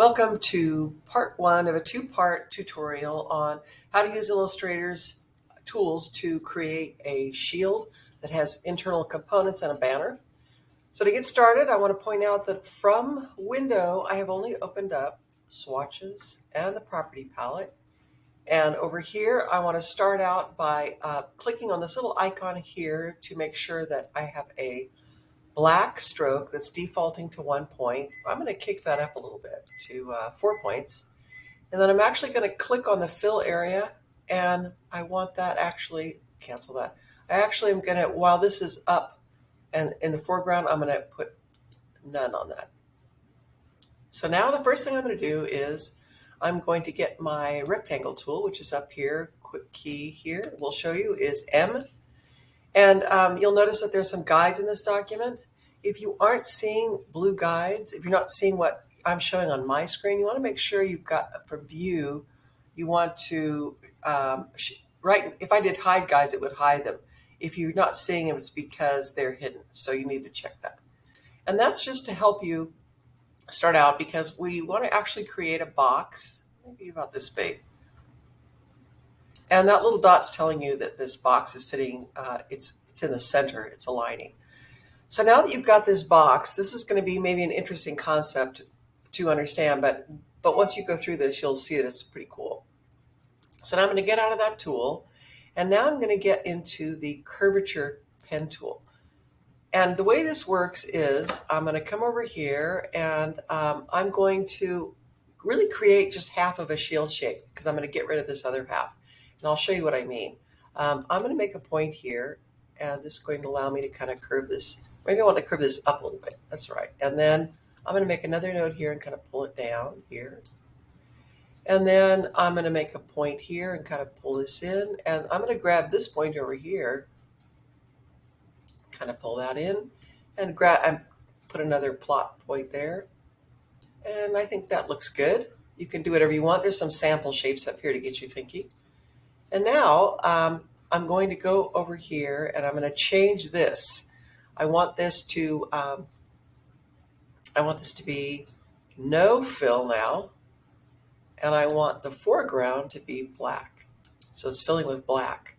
Welcome to part one of a two-part tutorial on how to use Illustrator's tools to create a shield that has internal components and a banner. So to get started, I want to point out that from Window, I have only opened up swatches and the property palette. And over here, I want to start out by clicking on this little icon here to make sure that I have a black stroke that's defaulting to 1 point. I'm going to kick that up a little bit to 4 points. And then I'm actually going to click on the fill area, and I want that actually, cancel that. I actually am going to, while this is up and in the foreground, I'm going to put none on that. So now the first thing I'm going to do is I'm going to get my rectangle tool, which is up here. Quick key here will show you is M. And you'll notice that there's some guides in this document. If you aren't seeing blue guides, if you're not seeing what I'm showing on my screen, you want to make sure you've got for view, you want to, right, if I did hide guides, it would hide them. If you're not seeing them, it's because they're hidden. So you need to check that. And that's just to help you start out because we want to actually create a box, maybe about this big. And that little dot's telling you that this box is sitting, it's in the center, it's aligning. So now that you've got this box, this is going to be maybe an interesting concept to understand, but once you go through this, you'll see that it's pretty cool. So now I'm going to get out of that tool, and now I'm going to get into the curvature pen tool. And the way this works is I'm going to come over here, and I'm going to really create just half of a shield shape because I'm going to get rid of this other half. And I'll show you what I mean. I'm going to make a point here, and this is going to allow me to kind of curve this. Maybe I want to curve this up a little bit. That's right. And then I'm going to make another node here and kind of pull it down here. And then I'm going to make a point here and kind of pull this in. And I'm going to grab this point over here, kind of pull that in, and put another plot point there. And I think that looks good. You can do whatever you want. There's some sample shapes up here to get you thinking. And now I'm going to go over here and I'm going to change this. I want this to be no fill now, and I want the foreground to be black. So it's filling with black.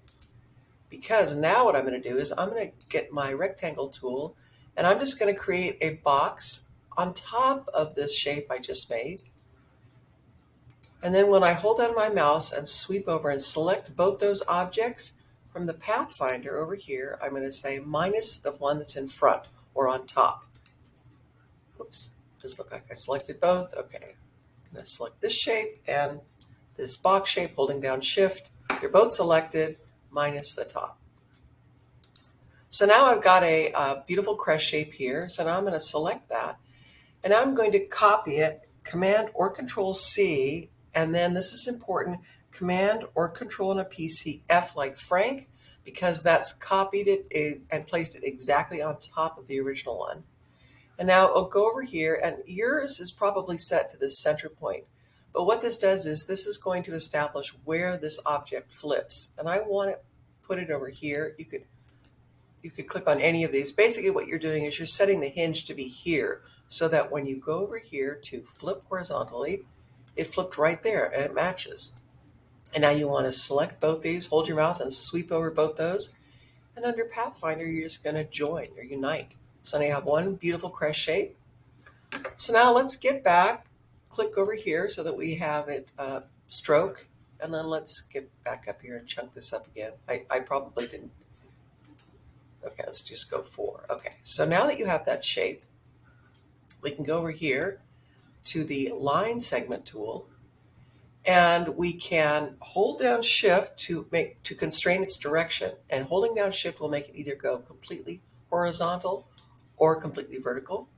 Because now what I'm going to do is I'm going to get my rectangle tool, and I'm just going to create a box on top of this shape I just made. And then when I hold down my mouse and sweep over and select both those objects from the Pathfinder over here, I'm going to say minus the one that's in front or on top. Oops, does look like I selected both. Okay, I'm going to select this shape and this box shape holding down Shift. They're both selected minus the top. So now I've got a beautiful crest shape here. So now I'm going to select that, and I'm going to copy it, Command or Control C, and then this is important, Command or Control on a PC, F like Frank, because that's copied it and placed it exactly on top of the original one. And now I'll go over here, and yours is probably set to the center point. But what this does is this is going to establish where this object flips. And I want to put it over here. You could click on any of these. Basically what you're doing is you're setting the hinge to be here so that when you go over here to flip horizontally, it flipped right there and it matches. And now you want to select both these, hold your mouse and sweep over both those. And under Pathfinder, you're just going to join or unite. So now you have one beautiful crest shape. So now let's get back, click over here so that we have it stroke. And then let's get back up here and chunk this up again. I probably didn't. Okay, let's just go 4. Okay, so now that you have that shape, we can go over here to the line segment tool, and we can hold down Shift to constrain its direction. And holding down Shift will make it either go completely horizontal or completely vertical.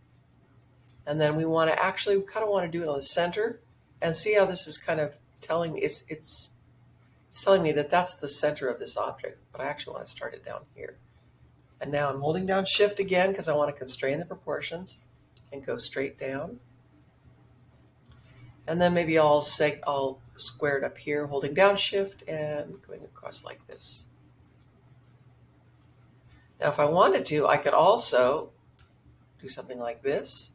And then we want to actually kind of want to do it on the center, and see how this is kind of telling me it's telling me that that's the center of this object, but I actually want to start it down here. And now I'm holding down Shift again because I want to constrain the proportions and go straight down. And then maybe I'll square it up here, holding down Shift and going across like this. Now if I wanted to, I could also do something like this.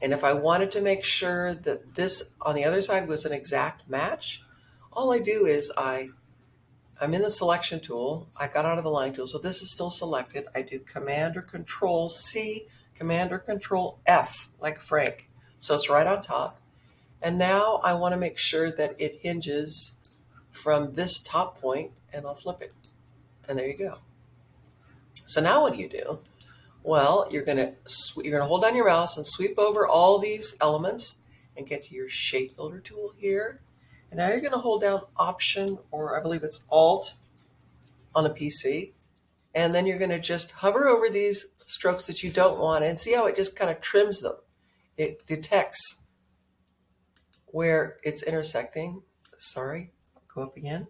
And if I wanted to make sure that this on the other side was an exact match, all I do is I'm in the selection tool. I got out of the line tool, so this is still selected. I do Command or Control C, Command or Control F, like Frank. So it's right on top. And now I want to make sure that it hinges from this top point, and I'll flip it. And there you go. So now what do? Well, you're gonna hold down your mouse and sweep over all these elements and get to your Shape Builder tool here. And now you're gonna hold down Option, or I believe it's Alt on a PC. And then you're gonna just hover over these strokes that you don't want and see how it just kind of trims them. It detects where it's intersecting. Sorry, go up again.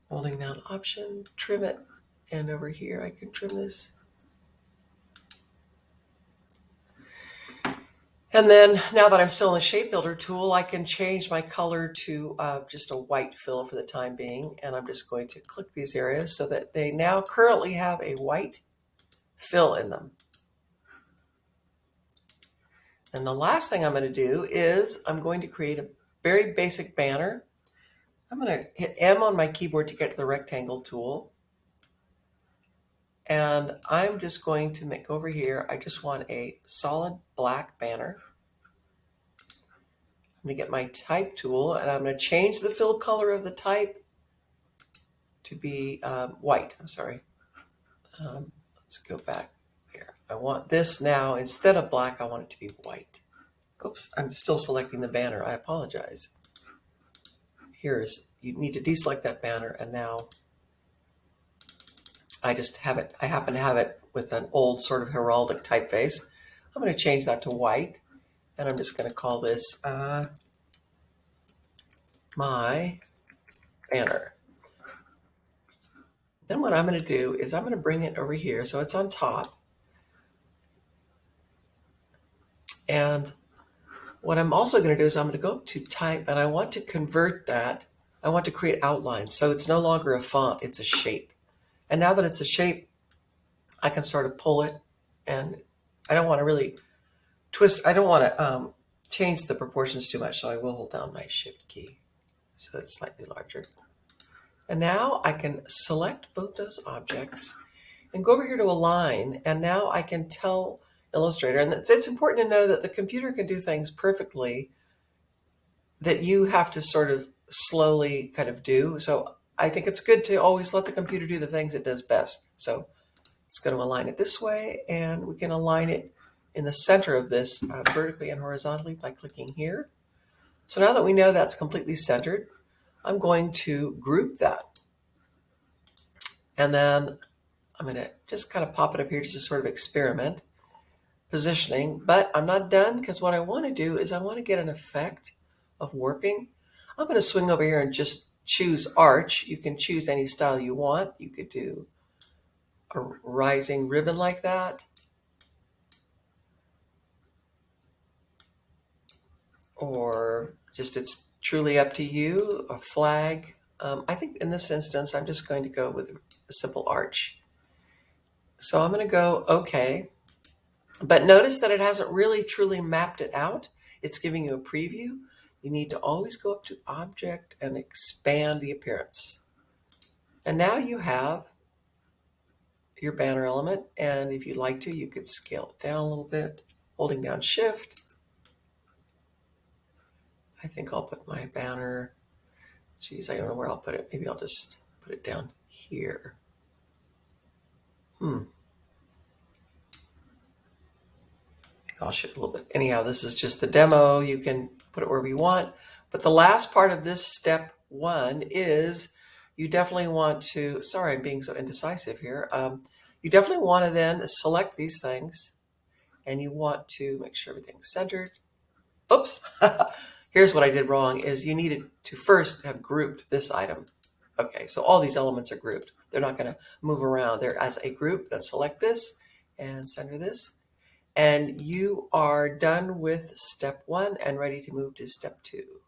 Holding down Option, trim it. And over here, I can trim this. And then now that I'm still in the Shape Builder tool, I can change my color to just a white fill for the time being. And I'm just going to click these areas so that they now currently have a white fill in them. And the last thing I'm going to do is I'm going to create a very basic banner. I'm going to hit M on my keyboard to get to the rectangle tool. And I'm just going to make over here, I just want a solid black banner. I'm going to get my type tool and I'm going to change the fill color of the type to be white. I'm sorry. Let's go back there. I want this now, instead of black, I want it to be white. Oops, I'm still selecting the banner. I apologize. You need to deselect that banner, and now I just have it. I happen to have it with an old sort of heraldic typeface. I'm going to change that to white, and I'm just going to call this my banner. Then what I'm going to do is I'm going to bring it over here so it's on top. And what I'm also going to do is I'm going to go up to type, and I want to convert that. I want to create outlines. So it's no longer a font, it's a shape. And now that it's a shape, I can sort of pull it, and I don't want to really twist. I don't want to change the proportions too much, so I will hold down my Shift key so it's slightly larger. And now I can select both those objects and go over here to Align, and now I can tell Illustrator, and it's important to know that the computer can do things perfectly that you have to sort of slowly kind of do. So I think it's good to always let the computer do the things it does best. So it's going to align it this way, and we can align it in the center of this vertically and horizontally by clicking here. So now that we know that's completely centered, I'm going to group that. And then I'm going to just kind of pop it up here just to sort of experiment positioning, but I'm not done, because what I want to do is I want to get an effect of warping. I'm going to swing over here and just choose arch. You can choose any style you want. You could do a rising ribbon like that, or just it's truly up to you, a flag. I think in this instance, I'm just going to go with a simple arch. So I'm going to go OK. But notice that it hasn't really truly mapped it out. It's giving you a preview. You need to always go up to Object and expand the appearance. And now you have your banner element. And if you'd like to, you could scale it down a little bit, holding down Shift. I think I'll put my banner, geez, I don't know where I'll put it. Maybe I'll just put it down here. I'll shift a little bit. Anyhow, this is just the demo. You can put it wherever you want. But the last part of this step one is you definitely want to, sorry, I'm being so indecisive here. You definitely want to then select these things, and you want to make sure everything's centered. Oops. Here's what I did wrong, is you needed to first have grouped this item. Okay, so all these elements are grouped. They're not going to move around. They're as a group. Then select this and center this. And you are done with step one and ready to move to step two.